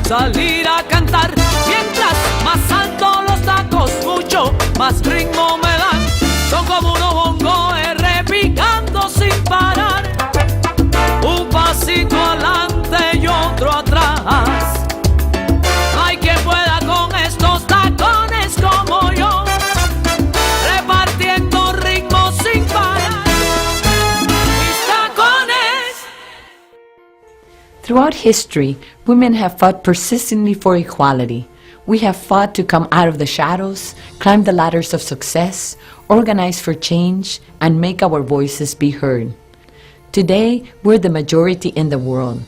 salir a cantar. Mientras más alto los tacos, mucho más ritmo me dan. Son como unos bongos repicando sin parar. Un pasito adelante y otro atrás. No hay quien pueda con estos tacones como yo, repartiendo ritmo sin parar. Mis tacones. Throughout history, women have fought persistently for equality. We have fought to come out of the shadows, climb the ladders of success, organize for change, and make our voices be heard. Today, we're the majority in the world.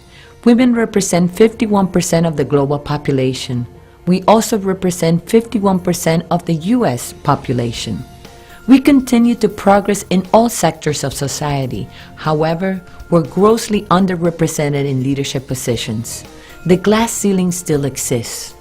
Women represent 51% of the global population. We also represent 51% of the U.S. population. We continue to progress in all sectors of society. However, we're grossly underrepresented in leadership positions. The glass ceiling still exists.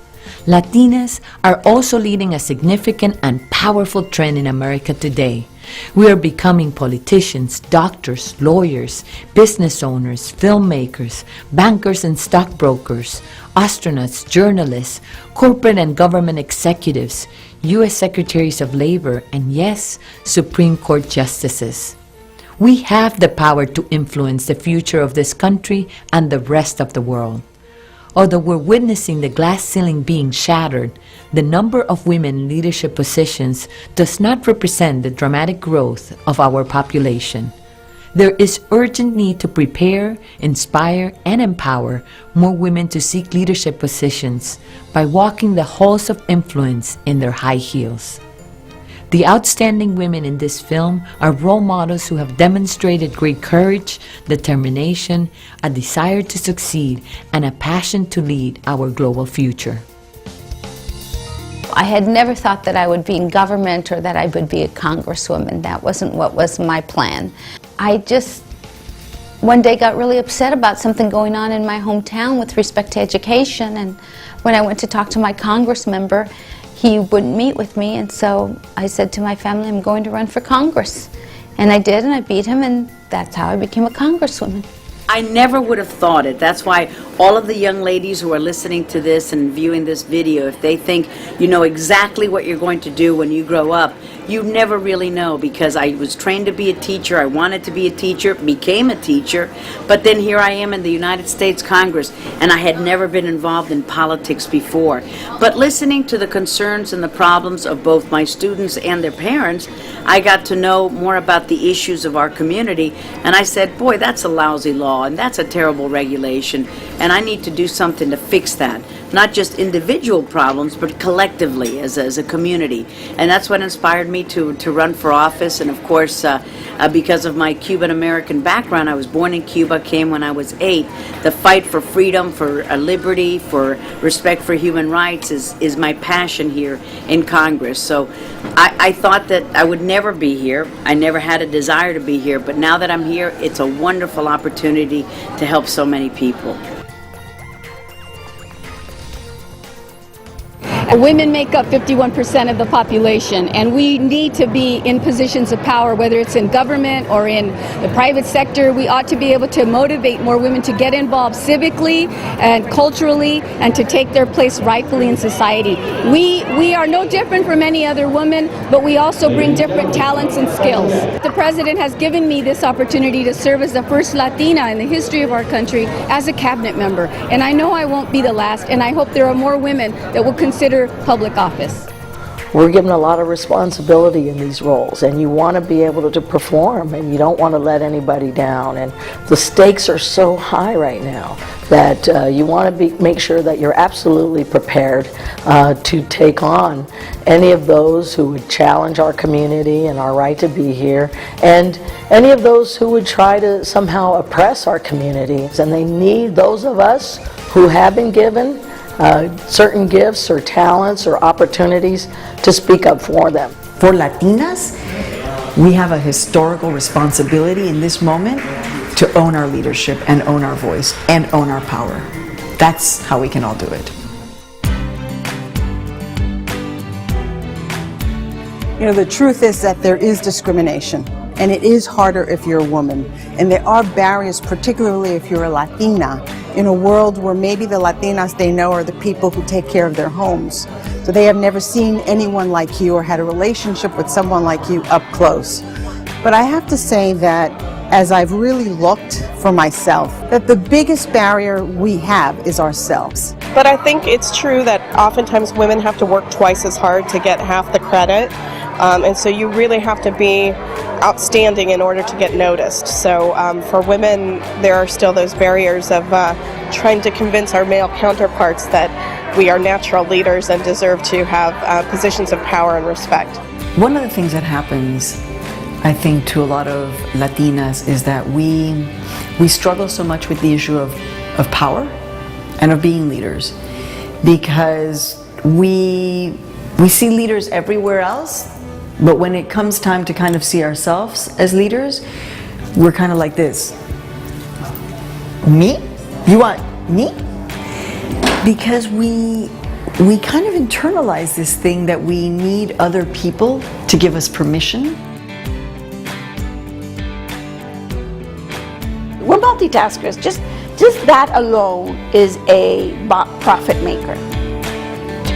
Latinas are also leading a significant and powerful trend in America today. We are becoming politicians, doctors, lawyers, business owners, filmmakers, bankers and stockbrokers, astronauts, journalists, corporate and government executives, U.S. Secretaries of Labor, and yes, Supreme Court justices. We have the power to influence the future of this country and the rest of the world. Although we're witnessing the glass ceiling being shattered, the number of women in leadership positions does not represent the dramatic growth of our population. There is urgent need to prepare, inspire, and empower more women to seek leadership positions by walking the halls of influence in their high heels. The outstanding women in this film are role models who have demonstrated great courage, determination, a desire to succeed, and a passion to lead our global future. I had never thought that I would be in government or that I would be a congresswoman. That wasn't what was my plan. I just one day got really upset about something going on in my hometown with respect to education, and when I went to talk to my congress member, he wouldn't meet with me, and so I said to my family, I'm going to run for Congress. And I did, and I beat him, and that's how I became a congresswoman. I never would have thought it. That's why all of the young ladies who are listening to this and viewing this video, if they think you know exactly what you're going to do when you grow up, you never really know, because I was trained to be a teacher. I wanted to be a teacher, became a teacher, but then here I am in the United States Congress, and I had never been involved in politics before. But listening to the concerns and the problems of both my students and their parents, I got to know more about the issues of our community, and I said, boy, that's a lousy law, and that's a terrible regulation, and I need to do something to fix that. Not just individual problems, but collectively as a community. And that's what inspired me to run for office. And of course, because of my Cuban-American background, I was born in Cuba, came when I was 8. The fight for freedom, for liberty, for respect for human rights is my passion here in Congress. So I thought that I would never be here. I never had a desire to be here, but now that I'm here, it's a wonderful opportunity to help so many people. Women make up 51% of the population, and we need to be in positions of power, whether it's in government or in the private sector. We ought to be able to motivate more women to get involved civically and culturally and to take their place rightfully in society. We are no different from any other woman, but we also bring different talents and skills. The President has given me this opportunity to serve as the first Latina in the history of our country as a cabinet member, and I know I won't be the last, and I hope there are more women that will consider public office. We're given a lot of responsibility in these roles, and you want to be able to perform, and you don't want to let anybody down, and the stakes are so high right now that you want to make sure that you're absolutely prepared to take on any of those who would challenge our community and our right to be here, and any of those who would try to somehow oppress our communities. And they need those of us who have been given certain gifts or talents or opportunities to speak up for them. For Latinas, we have a historical responsibility in this moment to own our leadership and own our voice and own our power. That's how we can all do it. You know, the truth is that there is discrimination. and it is harder if you're a woman. And there are barriers, particularly if you're a Latina, in a world where maybe the Latinas they know are the people who take care of their homes. So they have never seen anyone like you or had a relationship with someone like you up close. But I have to say that as I've really looked for myself, that the biggest barrier we have is ourselves. But I think it's true that oftentimes women have to work twice as hard to get half the credit. And so you really have to be outstanding in order to get noticed. So for women, there are still those barriers of trying to convince our male counterparts that we are natural leaders and deserve to have positions of power and respect. One of the things that happens, I think, to a lot of Latinas is that we struggle so much with the issue of power and of being leaders, because we see leaders everywhere else, but when it comes time to kind of see ourselves as leaders, we're kind of like this. Me? You want me? Because we kind of internalize this thing that we need other people to give us permission. We're multitaskers. Just that alone is a profit maker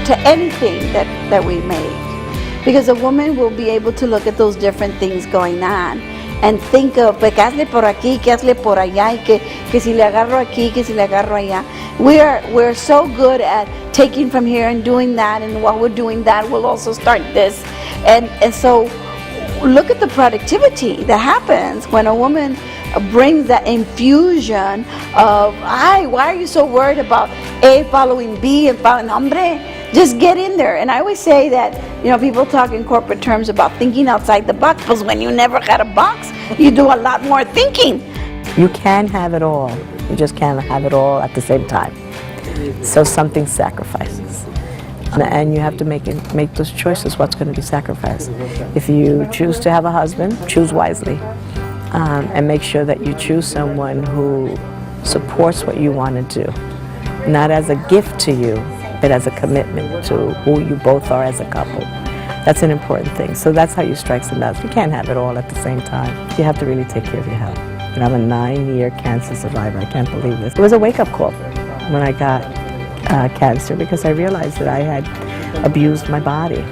to anything that we make. Because a woman will be able to look at those different things going on and think of, pues, que hazle por aquí, que hazle por allá, y que si le agarro aquí, que si le agarro allá. We're so good at taking from here and doing that, and while we're doing that, we'll also start this. And so look at the productivity that happens when a woman brings that infusion of, why are you so worried about A following B and following, hombre, just get in there. And I always say that, people talk in corporate terms about thinking outside the box, but when you never had a box, you do a lot more thinking. You can have it all. You just can't have it all at the same time. So something sacrifices. And you have to make those choices, what's going to be sacrificed. If you choose to have a husband, choose wisely. And make sure that you choose someone who supports what you want to do. Not as a gift to you, but as a commitment to who you both are as a couple. That's an important thing. So that's how you strike some balance. You can't have it all at the same time. You have to really take care of your health. And I'm a 9-year cancer survivor. I can't believe this. It was a wake-up call when I got cancer, because I realized that I had abused my body,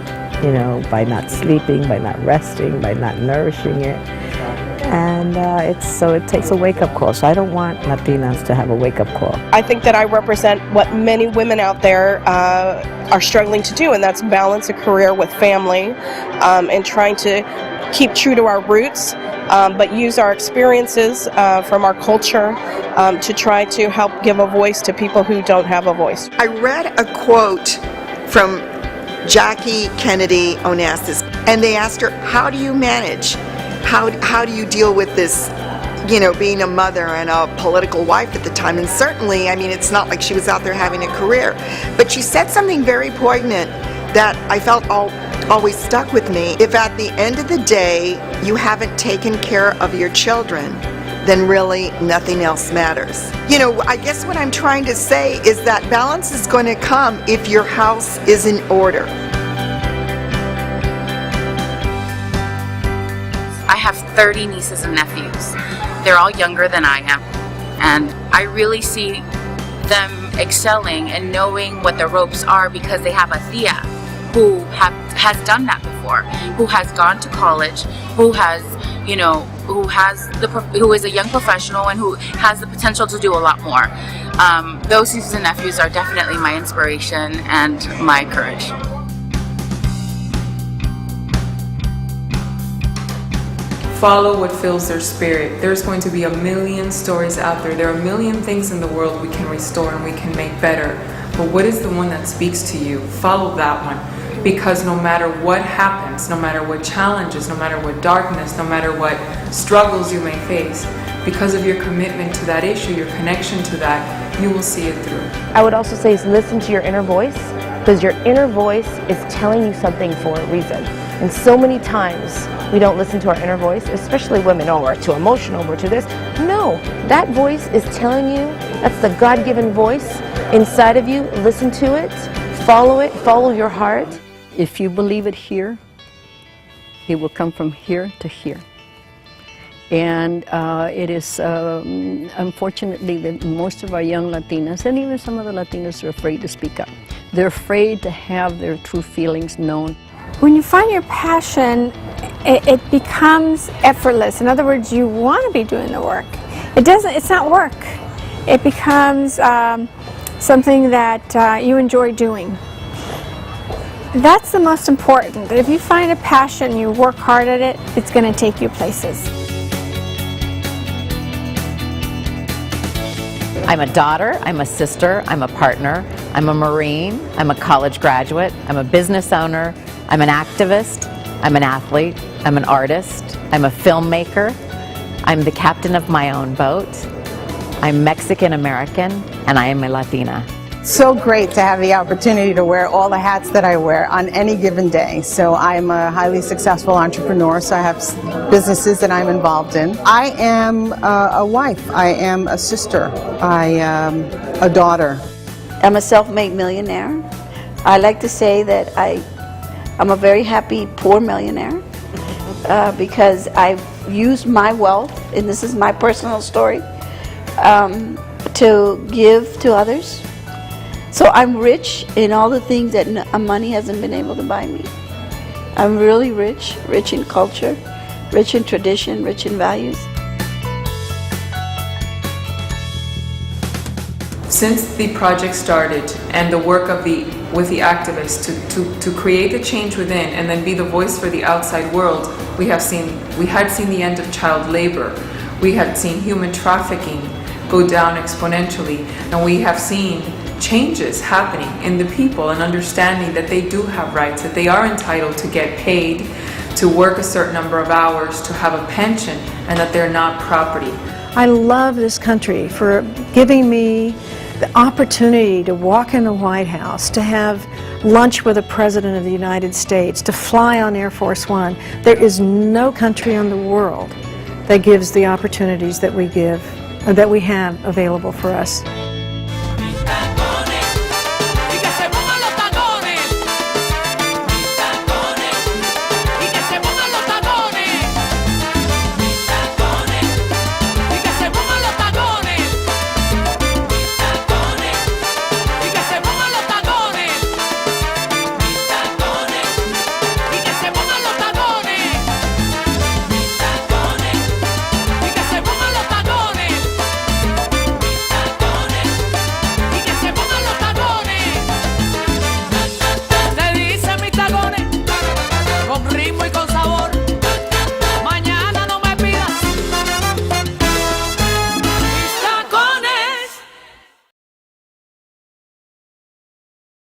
by not sleeping, by not resting, by not nourishing it. And it takes a wake-up call. So I don't want Latinas to have a wake-up call. I think that I represent what many women out there are struggling to do, and that's balance a career with family, and trying to keep true to our roots, but use our experiences from our culture to try to help give a voice to people who don't have a voice. I read a quote from Jackie Kennedy Onassis, and they asked her, how do you manage? How do you deal with this, being a mother and a political wife at the time? And certainly, it's not like she was out there having a career. But she said something very poignant that I felt always stuck with me. If at the end of the day you haven't taken care of your children, then really nothing else matters. I guess what I'm trying to say is that balance is going to come if your house is in order. I have 30 nieces and nephews. They're all younger than I am. And I really see them excelling and knowing what the ropes are because they have a tia who has done that before, who has gone to college, who has, who is a young professional and who has the potential to do a lot more. Those nieces and nephews are definitely my inspiration and my courage. Follow what fills their spirit. There's going to be a million stories out there. There are a million things in the world we can restore and we can make better. But what is the one that speaks to you? Follow that one. Because no matter what happens, no matter what challenges, no matter what darkness, no matter what struggles you may face, because of your commitment to that issue, your connection to that, you will see it through. I would also say is listen to your inner voice, because your inner voice is telling you something for a reason. And so many times we don't listen to our inner voice, especially women. Oh, we're too emotional, we're too this. No, that voice is telling you, that's the God-given voice inside of you. Listen to it, follow your heart. If you believe it here, it will come from here to here. And it is unfortunately that most of our young Latinas, and even some of the Latinas, are afraid to speak up. They're afraid to have their true feelings known. When you find your passion, it becomes effortless. In other words, you want to be doing the work. It's not work. It becomes something that you enjoy doing. That's the most important. If you find a passion, you work hard at it, it's going to take you places. I'm a daughter, I'm a sister, I'm a partner, I'm a Marine, I'm a college graduate, I'm a business owner, I'm an activist, I'm an athlete, I'm an artist, I'm a filmmaker, I'm the captain of my own boat, I'm Mexican American, and I am a Latina. So great to have the opportunity to wear all the hats that I wear on any given day. So I'm a highly successful entrepreneur, so I have businesses that I'm involved in. I am a wife, I am a sister, I am a daughter. I'm a self-made millionaire. I like to say that I'm a very happy poor millionaire because I've used my wealth, and this is my personal story, to give to others. So I'm rich in all the things that money hasn't been able to buy me. I'm really rich, rich in culture, rich in tradition, rich in values. Since the project started and the work with the activists to create the change within and then be the voice for the outside world, we had seen the end of child labor. We had seen human trafficking go down exponentially, and we have seen changes happening in the people and understanding that they do have rights, that they are entitled to get paid, to work a certain number of hours, to have a pension, and that they're not property. I love this country for giving me the opportunity to walk in the White House, to have lunch with the President of the United States, to fly on Air Force One. There is no country in the world that gives the opportunities that we have available for us.